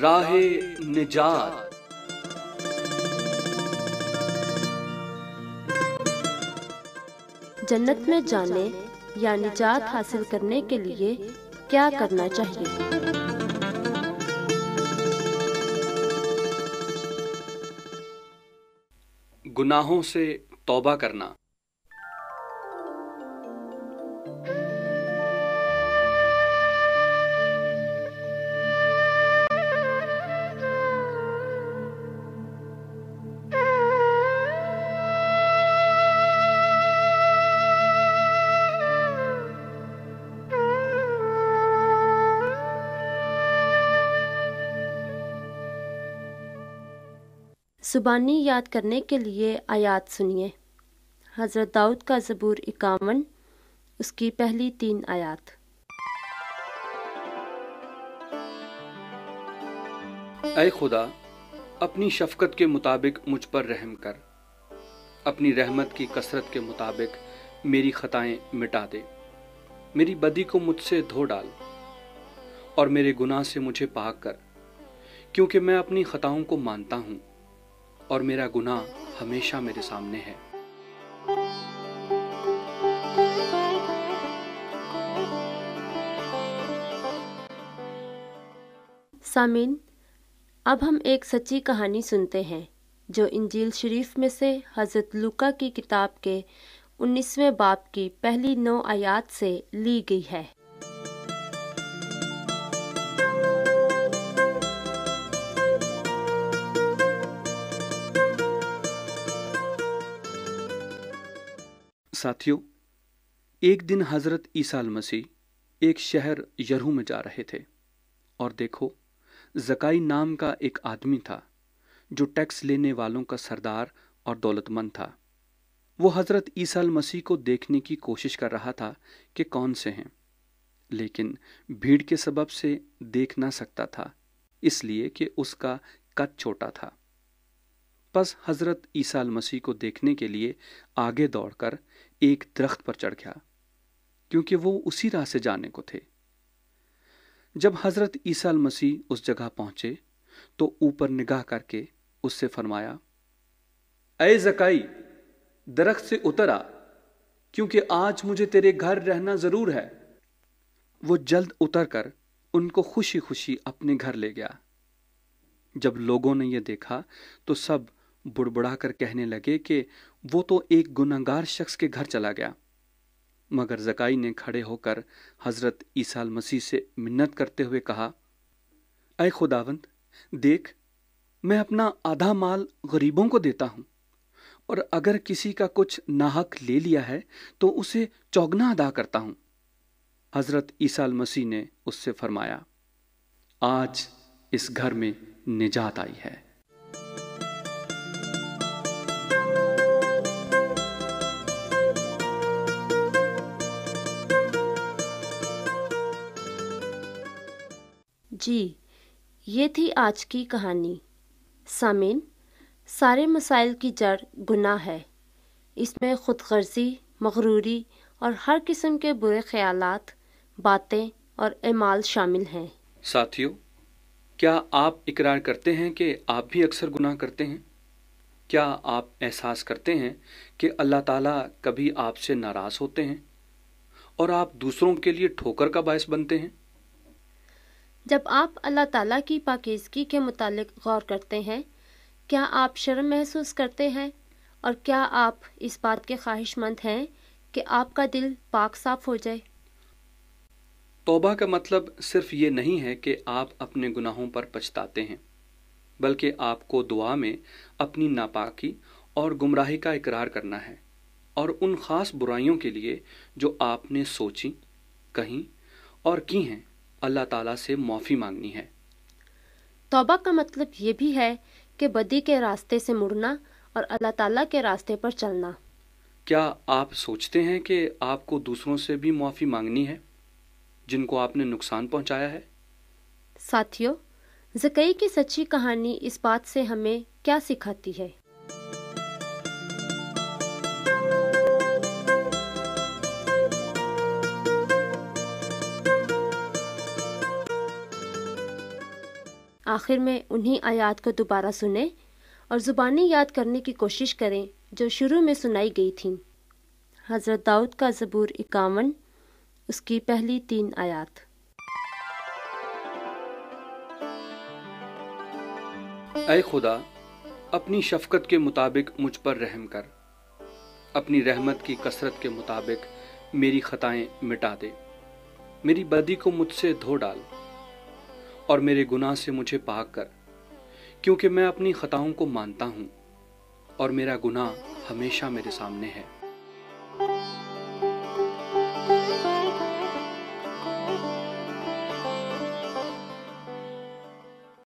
راہ نجات۔ جنت میں جانے یا نجات حاصل کرنے کے لیے کیا کرنا چاہیے؟ گناہوں سے توبہ کرنا۔ زبانی یاد کرنے کے لیے آیات سنیے۔ حضرت داؤد کا زبور 51، اس کی پہلی 3 آیات۔ اے خدا، اپنی شفقت کے مطابق مجھ پر رحم کر، اپنی رحمت کی کثرت کے مطابق میری خطائیں مٹا دے، میری بدی کو مجھ سے دھو ڈال اور میرے گناہ سے مجھے پاک کر، کیونکہ میں اپنی خطاؤں کو مانتا ہوں اور میرا گناہ ہمیشہ میرے سامنے ہے۔ سامعین، اب ہم ایک سچی کہانی سنتے ہیں جو انجیل شریف میں سے حضرت لوکا کی کتاب کے 19ویں باب کی پہلی 9 آیات سے لی گئی ہے۔ ساتھیو، ایک دن حضرت عیسیٰ المسیح ایک شہر یرہو میں جا رہے تھے، اور دیکھو، زکائی نام کا ایک آدمی تھا جو ٹیکس لینے والوں کا سردار اور دولت مند تھا۔ وہ حضرت عیسیٰ المسیح کو دیکھنے کی کوشش کر رہا تھا کہ کون سے ہیں، لیکن بھیڑ کے سبب سے دیکھ نہ سکتا تھا، اس لیے کہ اس کا قد چھوٹا تھا۔ پس حضرت عیسیٰ المسیح کو دیکھنے کے لیے آگے دوڑ کر ایک درخت پر چڑھ گیا، کیونکہ وہ اسی راہ سے جانے کو تھے۔ جب حضرت عیسیٰ المسیح اس جگہ پہنچے تو اوپر نگاہ کر کے اس سے فرمایا، اے زکائی، درخت سے اتر آ، کیونکہ آج مجھے تیرے گھر رہنا ضرور ہے۔ وہ جلد اتر کر ان کو خوشی خوشی اپنے گھر لے گیا۔ جب لوگوں نے یہ دیکھا تو سب بڑبڑا کر کہنے لگے کہ وہ تو ایک گنہگار شخص کے گھر چلا گیا۔ مگر زکائی نے کھڑے ہو کر حضرت عیسیٰ المسیح سے منت کرتے ہوئے کہا، اے خداوند، دیکھ، میں اپنا آدھا مال غریبوں کو دیتا ہوں، اور اگر کسی کا کچھ ناحق لے لیا ہے تو اسے چوگنا ادا کرتا ہوں۔ حضرت عیسیٰ المسیح نے اس سے فرمایا، آج اس گھر میں نجات آئی ہے۔ جی، یہ تھی آج کی کہانی۔ سامعین، سارے مسائل کی جڑ گناہ ہے۔ اس میں خود غرضی، مغروری اور ہر قسم کے برے خیالات، باتیں اور اعمال شامل ہیں۔ ساتھیو، کیا آپ اقرار کرتے ہیں کہ آپ بھی اکثر گناہ کرتے ہیں؟ کیا آپ احساس کرتے ہیں کہ اللہ تعالیٰ کبھی آپ سے ناراض ہوتے ہیں اور آپ دوسروں کے لیے ٹھوکر کا باعث بنتے ہیں؟ جب آپ اللہ تعالیٰ کی پاکیزگی کے متعلق غور کرتے ہیں، کیا آپ شرم محسوس کرتے ہیں؟ اور کیا آپ اس بات کے خواہش مند ہیں کہ آپ کا دل پاک صاف ہو جائے؟ توبہ کا مطلب صرف یہ نہیں ہے کہ آپ اپنے گناہوں پر پچھتاتے ہیں، بلکہ آپ کو دعا میں اپنی ناپاکی اور گمراہی کا اقرار کرنا ہے، اور ان خاص برائیوں کے لیے جو آپ نے سوچی، کہیں اور کی ہیں، اللہ تعالیٰ سے معافی مانگنی ہے۔ توبہ کا مطلب یہ بھی ہے کہ بدی کے راستے سے مڑنا اور اللہ تعالیٰ کے راستے پر چلنا۔ کیا آپ سوچتے ہیں کہ آپ کو دوسروں سے بھی معافی مانگنی ہے جن کو آپ نے نقصان پہنچایا ہے؟ ساتھیو، زکئی کی سچی کہانی اس بات سے ہمیں کیا سکھاتی ہے؟ آخر میں انہی آیات کو دوبارہ سنیں اور زبانی یاد کرنے کی کوشش کریں جو شروع میں سنائی گئی تھیں۔ حضرت داؤد کا زبور 51، اس کی پہلی 3 آیات۔ اے خدا، اپنی شفقت کے مطابق مجھ پر رحم کر، اپنی رحمت کی کثرت کے مطابق میری خطائیں مٹا دے، میری بدی کو مجھ سے دھو ڈال اور میرے گناہ سے مجھے پاک کر، کیونکہ میں اپنی خطاؤں کو مانتا ہوں اور میرا گناہ ہمیشہ میرے سامنے ہے۔